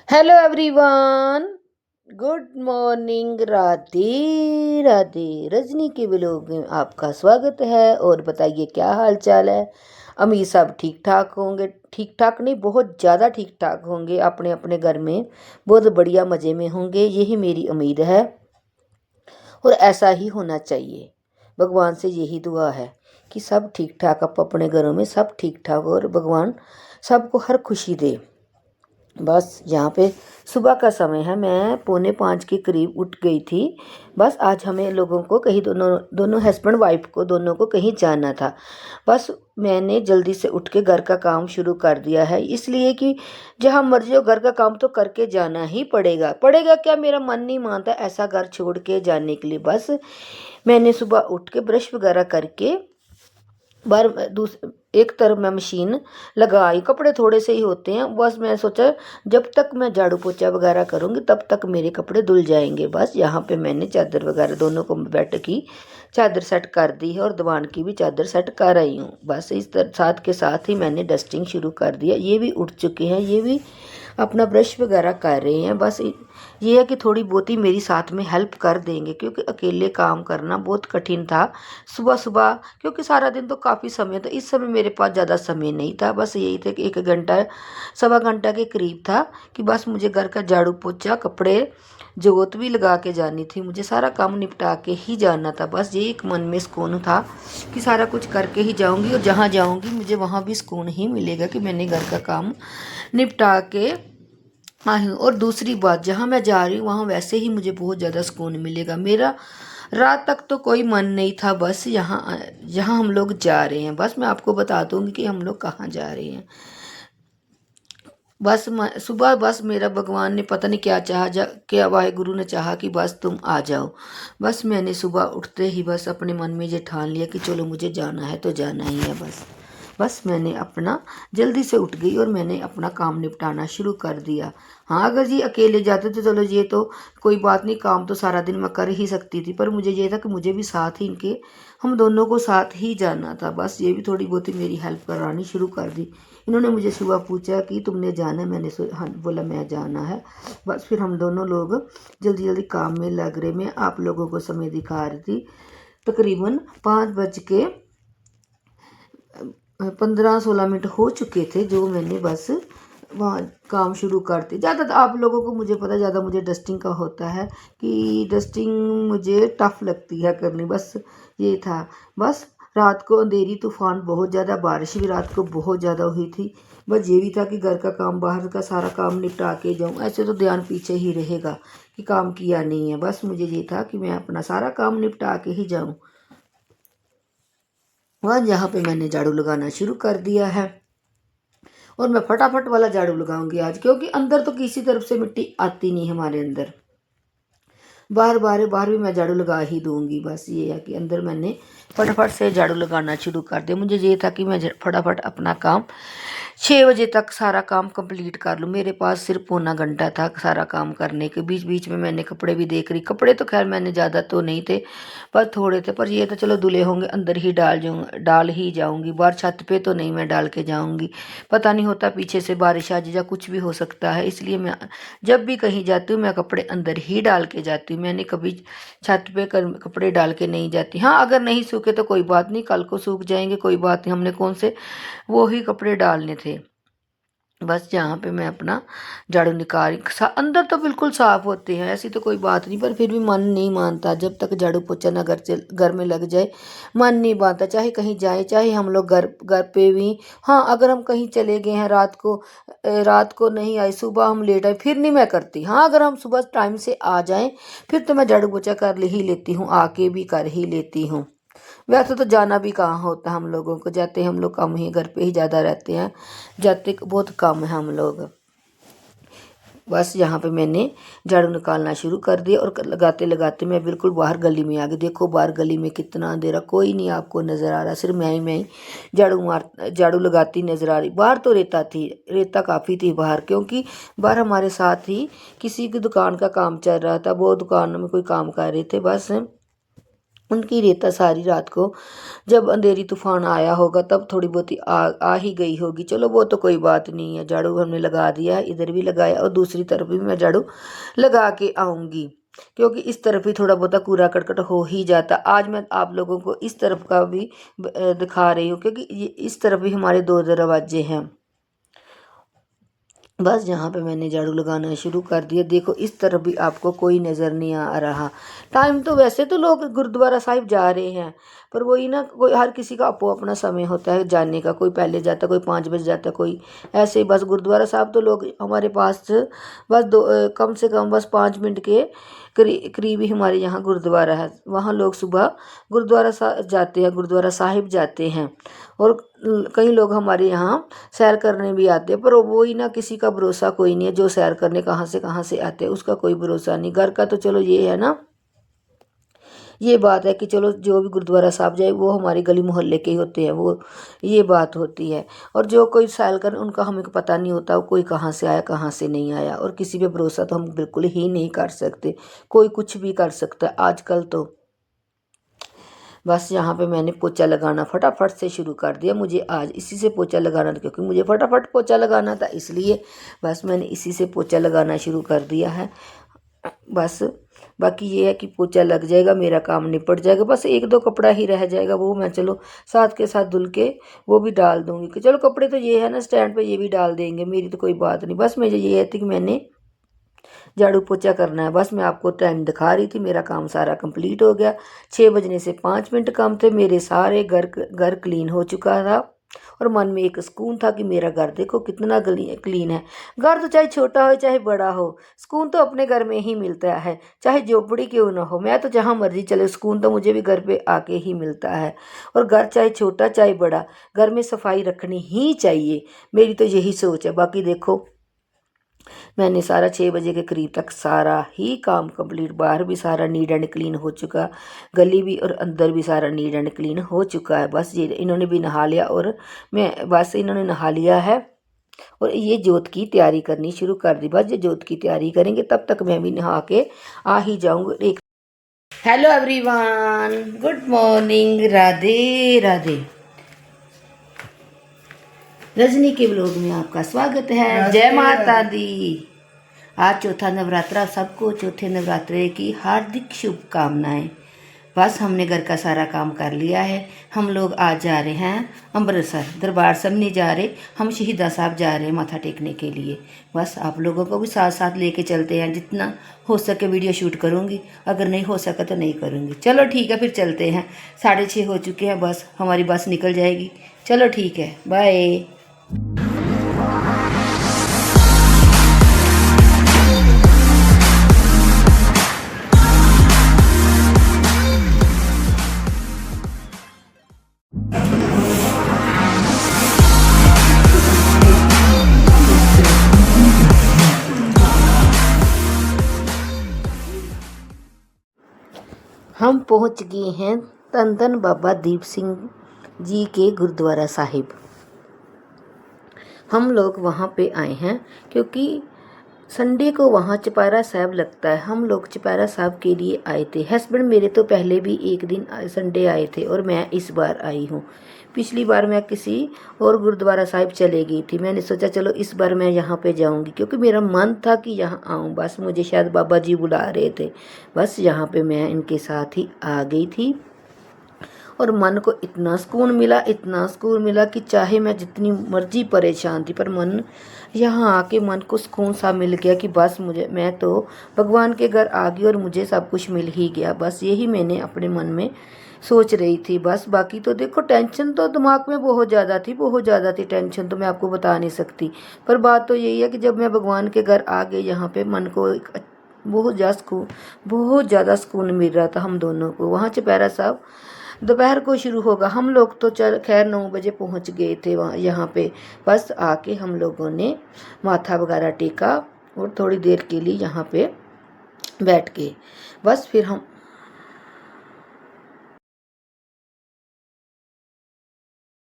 Hello everyone. Good morning. Radhe Radhe. Rajni के vlog में आपका स्वागत है। और बताइए क्या हाल चाल है। अमीर सब ठीक ठाक होंगे। ठीक ठाक नहीं, बहुत ज़्यादा ठीक ठाक होंगे। अपने अपने घर में बहुत बढ़िया मज़े में होंगे, यही मेरी उम्मीद है। और ऐसा ही होना चाहिए। भगवान से यही दुआ है कि सब ठीक ठाक, अपने घरों में सब ठीक ठाक हो और भगवान सबको हर खुशी दे। बस यहाँ पे सुबह का समय है, मैं 4:45 के करीब उठ गई थी। बस आज हमें लोगों को कहीं दोनों दोनों हस्बैंड वाइफ को दोनों को कहीं जाना था। बस मैंने जल्दी से उठ के घर का काम शुरू कर दिया है, इसलिए कि जहाँ मर्जी हो घर का काम तो करके जाना ही पड़ेगा। पड़ेगा क्या, मेरा मन नहीं मानता ऐसा घर छोड़ के जाने के लिए। बस मैंने सुबह उठ के ब्रश वगैरह करके बार एक तरफ मैं मशीन लगाई, कपड़े थोड़े से ही होते हैं। बस मैं सोचा जब तक मैं झाड़ू पोछा वगैरह करूँगी तब तक मेरे कपड़े धुल जाएंगे। बस यहाँ पे मैंने चादर वगैरह दोनों को बेड की चादर सेट कर दी है और दीवान की भी चादर सेट कर रही हूँ। बस इस तरह साथ के साथ ही मैंने डस्टिंग शुरू कर दिया। ये भी उठ चुके हैं, ये भी अपना ब्रश वगैरह कर रहे हैं। बस ये है कि थोड़ी बहुत ही मेरी साथ में हेल्प कर देंगे, क्योंकि अकेले काम करना बहुत कठिन था सुबह सुबह। क्योंकि सारा दिन तो काफ़ी समय था, इस समय मेरे पास ज़्यादा समय नहीं था। बस यही था कि 1 घंटा सवा घंटा के करीब था कि बस मुझे घर का झाड़ू पोछा, कपड़े, जोत भी लगा के जानी थी, मुझे सारा काम निपटा के ही जाना था। बस ये एक मन में सुकून था कि सारा कुछ करके ही जाऊंगी और जहाँ जाऊंगी मुझे वहाँ भी सुकून ही मिलेगा कि मैंने घर का काम निपटा के आई हूँ। और दूसरी बात, जहाँ मैं जा रही हूँ वहाँ वैसे ही मुझे बहुत ज़्यादा सुकून मिलेगा। मेरा रात तक तो कोई मन नहीं था, बस यहाँ जहाँ हम लोग जा रहे हैं, बस मैं आपको बता दूँगी कि हम लोग कहाँ जा रहे हैं। बस सुबह बस मेरा भगवान ने पता नहीं क्या चाहा, क्या वाहेगुरु ने चाहा कि बस तुम आ जाओ। बस मैंने सुबह उठते ही बस अपने मन में ये ठान लिया कि चलो मुझे जाना है तो जाना ही है। बस मैंने अपना जल्दी से उठ गई और मैंने अपना काम निपटाना शुरू कर दिया। हाँ, अगर ये अकेले जाते तो चलो ये तो कोई बात नहीं, काम तो सारा दिन मैं कर ही सकती थी, पर मुझे ये था कि मुझे भी साथ ही इनके, हम दोनों को साथ ही जाना था। बस ये भी थोड़ी बहुत ही मेरी हेल्प करानी शुरू कर दी। इन्होंने मुझे सुबह पूछा कि तुमने जाना है, मैंने हाँ बोला मैं जाना है। बस फिर हम दोनों लोग जल्दी जल्दी काम में लग रहे। मैं आप लोगों को समय दिखा रही थी, तकरीबन 5:15-16 हो चुके थे जो मैंने बस वहाँ काम शुरू करती। ज़्यादा आप लोगों को मुझे पता है ज़्यादा मुझे डस्टिंग का होता है कि डस्टिंग मुझे टफ़ लगती है करनी। बस ये था। बस रात को अंधेरी तूफान, बहुत ज़्यादा बारिश भी रात को बहुत ज़्यादा हुई थी। बस ये भी था कि घर का काम, बाहर का सारा काम निपटा के जाऊँ, ऐसे तो ध्यान पीछे ही रहेगा कि काम किया नहीं है। बस मुझे ये था कि मैं अपना सारा काम निपटा के ही जाऊँ। वह यहाँ पे मैंने झाड़ू लगाना शुरू कर दिया है और मैं फटाफट वाला झाड़ू लगाऊंगी आज, क्योंकि अंदर तो किसी तरफ से मिट्टी आती नहीं हमारे अंदर। बाहर भी मैं झाड़ू लगा ही दूंगी। बस ये है कि अंदर मैंने फटाफट से झाड़ू लगाना शुरू कर दिया। मुझे ये था कि मैं फटाफट अपना काम 6 बजे तक सारा काम कंप्लीट कर लूँ। मेरे पास सिर्फ पौना घंटा था सारा काम करने के। बीच बीच में मैंने कपड़े भी देख रही। कपड़े तो खैर मैंने ज़्यादा तो नहीं थे, पर थोड़े थे, पर ये तो चलो धुले होंगे, अंदर ही डाल ही जाऊंगी। बाहर छत पे तो नहीं मैं डाल के जाऊंगी, पता नहीं होता पीछे से बारिश आ जाए या कुछ भी हो सकता है। इसलिए मैं जब भी कहीं जाती हूँ मैं कपड़े अंदर ही डाल के जाती हूँ। मैंने कभी छत पे कपड़े डाल के नहीं जाती। हाँ, अगर नहीं सूखे तो कोई बात नहीं, कल को सूख जाएंगे, कोई बात नहीं, हमने कौन से वो ही कपड़े डालने थे। बस यहाँ पे मैं अपना झाड़ू निकाल अंदर तो बिल्कुल साफ होते हैं, ऐसी तो कोई बात नहीं, पर फिर भी मन नहीं मानता जब तक झाड़ू पोछा ना घर में लग जाए। मन नहीं मानता, चाहे कहीं जाए, चाहे हम लोग घर घर पे भी। हाँ, अगर हम कहीं चले गए हैं रात को नहीं आए, सुबह हम लेट आए, फिर नहीं मैं करती। हाँ, अगर हम सुबह टाइम से आ जाएं फिर तो मैं झाड़ू पोछा कर ही लेती हूँ, आके भी कर ही लेती हूँ। वैसे तो जाना भी कहाँ होता हम लोगों को, जाते हम लोग कम ही, घर पे ही ज़्यादा रहते हैं, जाते बहुत कम है हम लोग। बस यहाँ पे मैंने झाड़ू निकालना शुरू कर दिया और लगाते लगाते मैं बिल्कुल बाहर गली में आ गई। देखो बाहर गली में कितना अंधेरा, कोई नहीं आपको नज़र आ रहा, सिर्फ मैं झाड़ू लगाती नज़र आ रही। बाहर तो रेता काफ़ी थी बाहर, क्योंकि बाहर हमारे साथ ही किसी की दुकान का काम चल रहा था, वो दुकान में कोई काम कर रहे थे। बस उनकी रेता सारी रात को जब अंधेरी तूफान आया होगा तब थोड़ी बहुत ही आ ही गई होगी। चलो वो तो कोई बात नहीं है, झाड़ू हमने लगा दिया है, इधर भी लगाया और दूसरी तरफ भी मैं झाड़ू लगा के आऊँगी, क्योंकि इस तरफ ही थोड़ा बहुत कूड़ा करकट हो ही जाता। आज मैं आप लोगों को इस तरफ का भी दिखा रही हूँ, क्योंकि इस तरफ भी हमारे 2 दरवाजे हैं। बस यहाँ पे मैंने झाड़ू लगाना शुरू कर दिया। देखो इस तरफ भी आपको कोई नज़र नहीं आ रहा। टाइम तो वैसे तो लोग गुरुद्वारा साहिब जा रहे हैं, पर वही ना, कोई हर किसी का अपो अपना समय होता है जाने का। कोई पहले जाता, कोई 5 बजे जाता, कोई ऐसे ही। बस गुरुद्वारा साहब तो लोग हमारे पास बस कम से कम बस 5 मिनट के करीब ही हमारे यहाँ गुरुद्वारा है। वहाँ लोग सुबह गुरुद्वारा जाते हैं, गुरुद्वारा साहिब जाते हैं। और कई लोग हमारे यहाँ सैर करने भी आते हैं, पर वो ही ना, किसी का भरोसा कोई नहीं है। जो सैर करने कहाँ से आते हैं उसका कोई भरोसा नहीं। घर का तो चलो ये है ना, ये बात है कि चलो जो भी गुरुद्वारा साहब जाए वो हमारी गली मोहल्ले के ही होते हैं, वो ये बात होती है। और जो कोई सैर कर उनका हमें पता नहीं होता कोई कहाँ से आया कहाँ से नहीं आया। और किसी पे भरोसा तो हम बिल्कुल ही नहीं कर सकते, कोई कुछ भी कर सकता है आजकल तो। बस यहाँ पे मैंने पोछा लगाना फटाफट से शुरू कर दिया। मुझे आज इसी से पोछा लगाना था, क्योंकि मुझे फटाफट पोछा लगाना था, इसलिए बस मैंने इसी से पोछा लगाना शुरू कर दिया है। बस बाकी ये है कि पोछा लग जाएगा, मेरा काम निपट जाएगा। बस 1-2 कपड़ा ही रह जाएगा, वो मैं चलो साथ के साथ धुल के वो भी डाल दूँगी। कि चलो कपड़े तो ये है ना स्टैंड पे, ये भी डाल देंगे, मेरी तो कोई बात नहीं। बस मुझे ये थी कि मैंने झाड़ू पोछा करना है। बस मैं आपको टाइम दिखा रही थी, मेरा काम सारा कंप्लीट हो गया। 6 बजने से 5 मिनट कम थे, मेरे सारे घर क्लीन हो चुका था। और मन में एक सुकून था कि मेरा घर देखो कितना क्लीन है। घर तो चाहे छोटा हो चाहे बड़ा हो, सुकून तो अपने घर में ही मिलता है, चाहे झोपड़ी क्यों ना हो। मैं तो जहाँ मर्जी चले, सुकून तो मुझे भी घर पे आके ही मिलता है। और घर चाहे छोटा चाहे बड़ा, घर में सफाई रखनी ही चाहिए, मेरी तो यही सोच है। बाकी देखो मैंने सारा 6 बजे के करीब तक सारा ही काम कंप्लीट, बाहर भी सारा नीट एंड क्लीन हो चुका, गली भी और अंदर भी सारा नीट एंड क्लीन हो चुका है। बस ये इन्होंने भी नहा लिया और मैं बस इन्होंने नहा लिया है और ये जोत की तैयारी करनी शुरू कर दी। बस ये जोत की तैयारी करेंगे तब तक मैं भी नहा के आ ही जाऊँगी। एक hello everyone, good morning, Radhe Radhe. Rajni के ब्लॉग में आपका स्वागत है। जय माता दी। आज चौथा नवरात्रा, सबको चौथे नवरात्रे की हार्दिक शुभकामनाएं। बस हमने घर का सारा काम कर लिया है। हम लोग आज जा रहे हैं अमृतसर, दरबार साहब नहीं जा रहे, हम शहीदा साहब जा रहे हैं माथा टेकने के लिए। बस आप लोगों को भी साथ साथ लेके चलते हैं। जितना हो सके वीडियो शूट करूँगी, अगर नहीं हो सका तो नहीं करूँगी। चलो ठीक है, फिर चलते हैं। 6:30 हो चुके हैं, बस हमारी बस निकल जाएगी। चलो ठीक है, बाय। हम पहुंच गए हैं धन धन बाबा दीप सिंह जी के गुरुद्वारा साहिब। हम लोग वहाँ पे आए हैं क्योंकि संडे को वहाँ चौपारा साहब लगता है। हम लोग चौपारा साहब के लिए आए थे। हस्बैंड मेरे तो पहले भी एक दिन संडे आए थे और मैं इस बार आई हूँ। पिछली बार मैं किसी और गुरुद्वारा साहिब चले गई थी। मैंने सोचा चलो इस बार मैं यहाँ पे जाऊँगी, क्योंकि मेरा मन था कि यहाँ आऊँ। बस मुझे शायद बाबा जी बुला रहे थे, बस यहाँ पे मैं इनके साथ ही आ गई थी। और मन को इतना सुकून मिला, इतना सुकून मिला कि चाहे मैं जितनी मर्जी परेशान थी, पर मन यहाँ आके मन को सुकून सा मिल गया कि बस मैं तो भगवान के घर आ गई और मुझे सब कुछ मिल ही गया। बस यही मैंने अपने मन में सोच रही थी। बस बाकी तो देखो टेंशन तो दिमाग में बहुत ज़्यादा थी, बहुत ज़्यादा थी टेंशन, तो मैं आपको बता नहीं सकती। पर बात तो यही है कि जब मैं भगवान के घर आ गई यहाँ पे, मन को एक बहुत ज़्यादा सुकून मिल रहा था हम दोनों को। वहाँ चौपारा साहब दोपहर को शुरू होगा। हम लोग तो चल खैर 9 बजे पहुँच गए थे वहाँ यहाँ पे। बस आके हम लोगों ने माथा वगैरह टेका और थोड़ी देर के लिए यहाँ पे बैठ के बस फिर हम